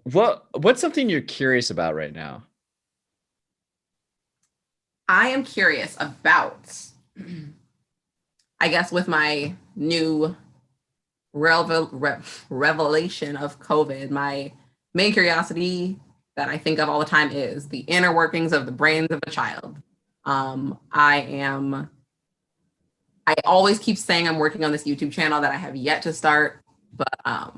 What's something you're curious about right now? I am curious about, I guess, with my new revelation of COVID, my main curiosity that I think of all the time is the inner workings of the brains of a child. I am, I always keep saying I'm working on this YouTube channel that I have yet to start, but I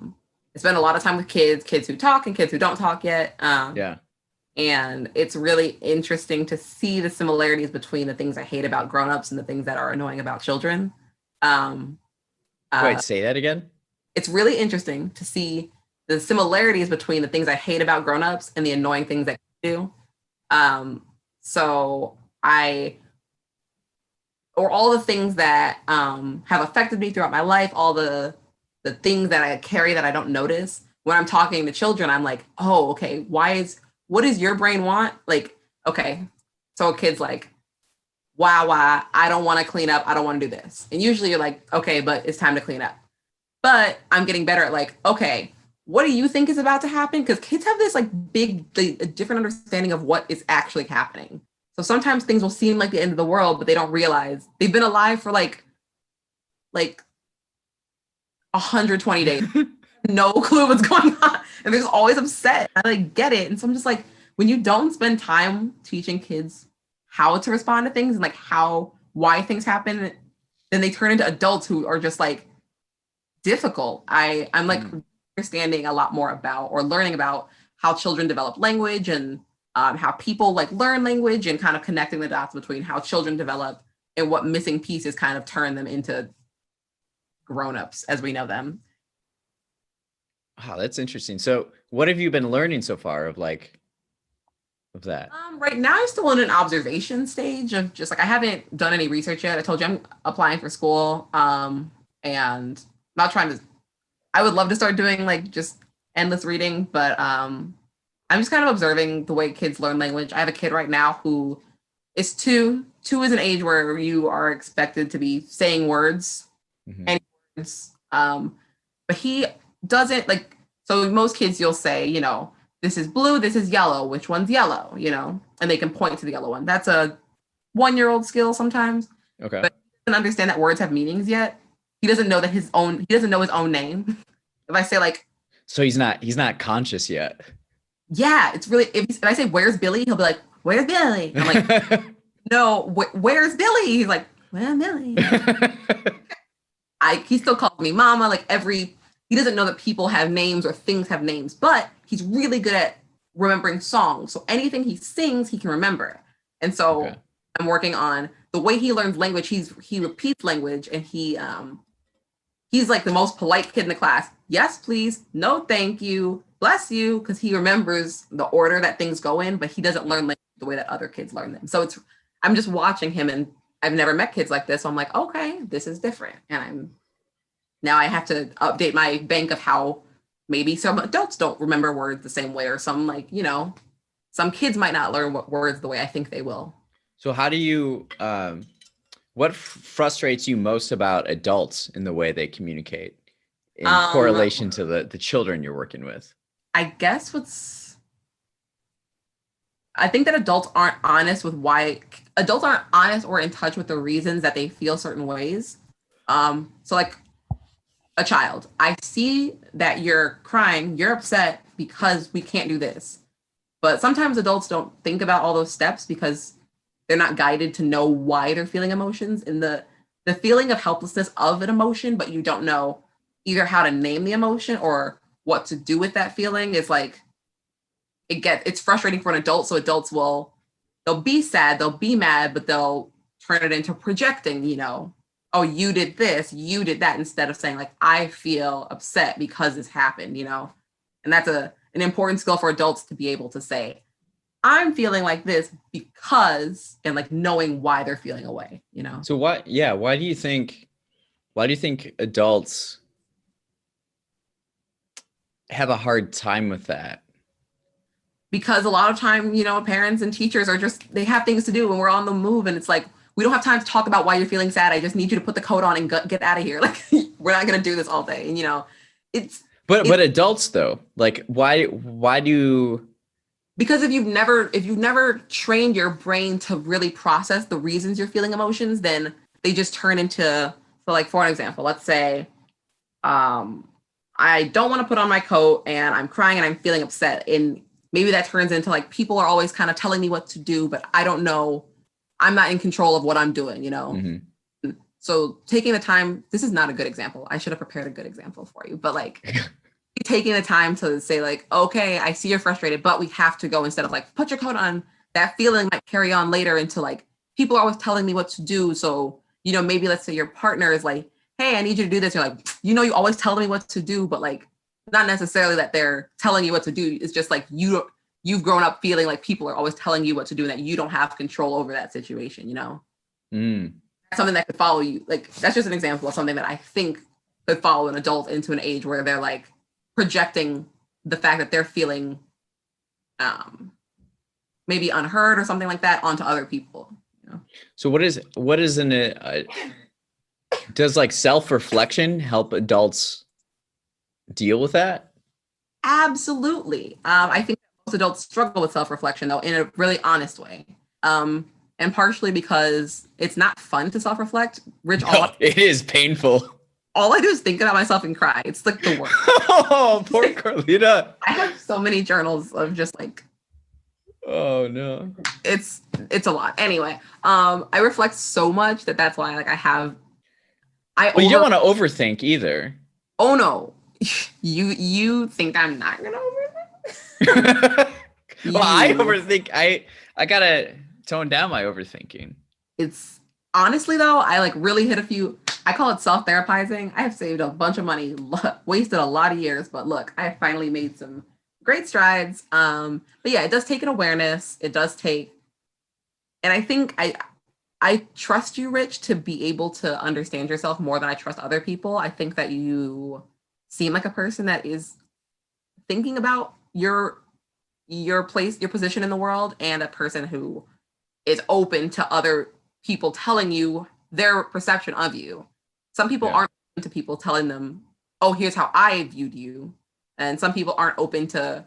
spend a lot of time with kids who talk and kids who don't talk yet. Yeah. And it's really interesting to see the similarities between the things I hate about grown-ups and the things that are annoying about children. Um, Wait, uh, say that again? it's really interesting to see the similarities between the things I hate about grown-ups and the annoying things that kids do. So I, or all the things that have affected me throughout my life, all the things that I carry that I don't notice. When I'm talking to children, I'm like, oh, okay, what does your brain want? Like, okay, so a kid's like, wow, I don't want to clean up. I don't want to do this. And usually you're like, okay, but it's time to clean up. But I'm getting better at like, okay, what do you think is about to happen? Because kids have this like a different understanding of what is actually happening. So sometimes things will seem like the end of the world, but they don't realize they've been alive for like 120 days. No clue what's going on. And they're just always upset. I like get it. And so I'm just like, when you don't spend time teaching kids how to respond to things and like why things happen, then they turn into adults who are just like difficult. I'm like understanding a lot more about or learning about how children develop language and how people like learn language and kind of connecting the dots between how children develop and what missing pieces kind of turn them into grown-ups as we know them. Wow, that's interesting. So, what have you been learning so far of that? Right now, I'm still in an observation stage of just like I haven't done any research yet. I told you I'm applying for school, and not trying to. I would love to start doing like just endless reading, but I'm just kind of observing the way kids learn language. I have a kid right now who is two. Two is an age where you are expected to be saying words, Hmm. any words, but he doesn't like. So most kids, you'll say, this is blue, this is yellow, which one's yellow, and they can point to the yellow one. That's a 1-year-old skill sometimes, Okay. but he doesn't understand that words have meanings yet. He doesn't know his own name. If I say like, So he's not conscious yet. yeah, it's really, if I say, where's Billy? He'll be like, where's Billy? I'm like, no, where's Billy? He's like, where's Billy? He still calls me mama. He doesn't know that people have names or things have names, but he's really good at remembering songs. So anything he sings, he can remember. And Okay. so I'm working on the way he learns language. He repeats language, and he's like the most polite kid in the class. Yes, please. No, thank you. Bless you, because he remembers the order that things go in, but he doesn't learn language the way that other kids learn them. So I'm just watching him, and I've never met kids like this. So I'm like, okay, this is different. And now I have to update my bank of how maybe some adults don't remember words the same way, or some some kids might not learn words the way I think they will. So how do you what frustrates you most about adults in the way they communicate in Um, correlation to the children you're working with? I guess I think that adults aren't honest or in touch with the reasons that they feel certain ways. So like a child, I see that you're crying, you're upset because we can't do this. But sometimes adults don't think about all those steps because they're not guided to know why they're feeling emotions and the feeling of helplessness of an emotion, but you don't know either how to name the emotion or what to do with that feeling is like it's frustrating for an adult. So they'll be sad, they'll be mad, but they'll turn it into projecting, oh, you did this, you did that, instead of saying like, I feel upset because this happened. And that's an important skill for adults to be able to say, I'm feeling like this because, and like knowing why they're feeling away. So why do you think adults have a hard time with that? Because a lot of time, parents and teachers they have things to do and we're on the move, and it's like, we don't have time to talk about why you're feeling sad. I just need you to put the coat on and get out of here. Like, we're not going to do this all day. And, it's, But adults though, like why do Because if you've never trained your brain to really process the reasons you're feeling emotions, then they just turn into, so like for an example, let's say I don't want to put on my coat and I'm crying and I'm feeling upset, and maybe that turns into like people are always kind of telling me what to do, but I don't know, I'm not in control of what I'm doing, you know. Mhm. So taking the time, this is not a good example, I should have prepared a good example for you, but like taking the time to say like, okay, I see you're frustrated, but we have to go, instead of like, put your coat on. That feeling might carry on later into like, people are always telling me what to do. So, you know, maybe let's say your partner is like, hey, I need you to do this. You're like, you know, you always tell me what to do, but like, not necessarily that they're telling you what to do. It's just like you've grown up feeling like people are always telling you what to do and that you don't have control over that situation, you know? Mm. Something that could follow you. Like, that's just an example of something that I think could follow an adult into an age where they're like projecting the fact that they're feeling maybe unheard or something like that onto other people, you know? So what is does like self-reflection help adults deal with that? Absolutely. I think most adults struggle with self-reflection though, in a really honest way. And partially because it's not fun to self-reflect. Rich, No, it is painful. all I do is think about myself and cry. It's like the worst. Oh, poor Carlita. I have so many journals of just like, Oh no. it's a lot. Anyway, I reflect so much that's why like Well, you don't want to overthink either. Oh no. You think I'm not gonna overthink? Well, I overthink. I gotta tone down my overthinking. It's honestly though, I like really hit a few. I call it self-therapizing. I have saved a bunch of money, wasted a lot of years, but look, I finally made some great strides. But yeah, it does take an awareness. It does take, and I think I trust you, Rich, to be able to understand yourself more than I trust other people. I think that you seem like a person that is thinking about your place, your position in the world, and a person who is open to other people telling you their perception of you. Some people Yeah. aren't open to people telling them, oh, here's how I viewed you. And some people aren't open to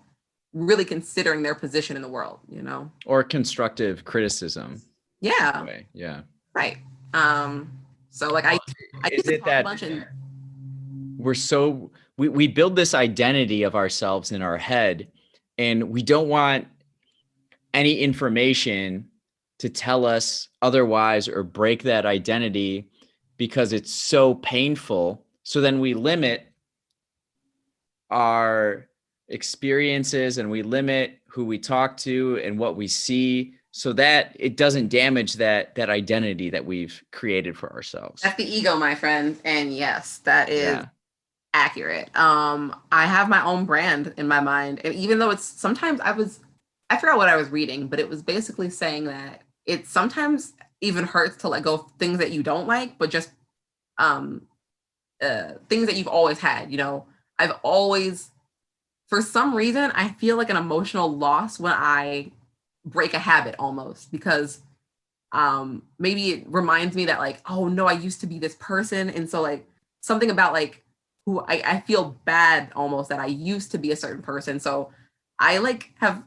really considering their position in the world, you know? Or constructive criticism. Yeah. Way. Yeah. Right. So like I Is it that bunch and we build this identity of ourselves in our head, and we don't want any information to tell us otherwise or break that identity because it's so painful. So then we limit our experiences and we limit who we talk to and what we see so that it doesn't damage that identity that we've created for ourselves. that's the ego, my friend. And yes, that is Yeah. accurate. I have my own brand in my mind. And even though it's sometimes I forgot what I was reading, but it was basically saying that it sometimes even hurts to let go of things that you don't like, but just things that you've always had, you know. I've always, for some reason, I feel like an emotional loss when I break a habit almost, because maybe it reminds me that like, oh no, I used to be this person. And so like something about like who I feel bad almost that I used to be a certain person. So I like have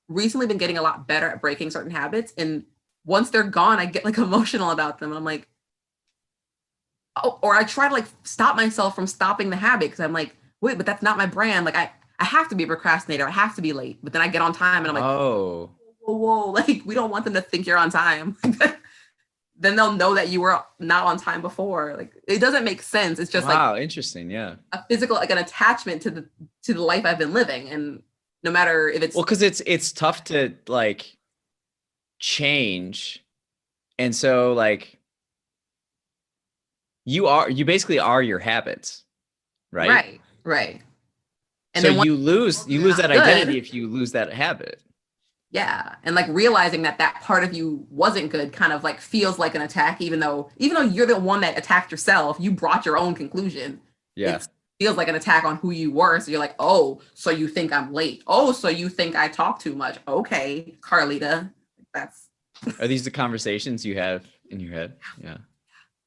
recently been getting a lot better at breaking certain habits. And once they're gone, I get like emotional about them. And I'm like, oh, or I try to like stop myself from stopping the habit because I'm like, wait, but that's not my brand. Like I have to be a procrastinator. I have to be late. But then I get on time and I'm like, Oh, whoa, like we don't want them to think you're on time. Then they'll know that you were not on time before. Like it doesn't make sense. It's just wow, like interesting. Yeah. a physical, like an attachment to the life I've been living. And no matter if it's Well, because it's tough to like change. And so like you basically are your habits, right? right. And So then you lose that good, identity if you lose that habit. yeah, and like realizing that that part of you wasn't good kind of like feels like an attack, even though you're the one that attacked yourself, you brought your own conclusion. Yeah. It feels like an attack on who you were. So you're like, oh, so you think I'm late? Oh, so you think I talk too much? Okay, Carlita, that's Are these the conversations you have in your head? Yeah.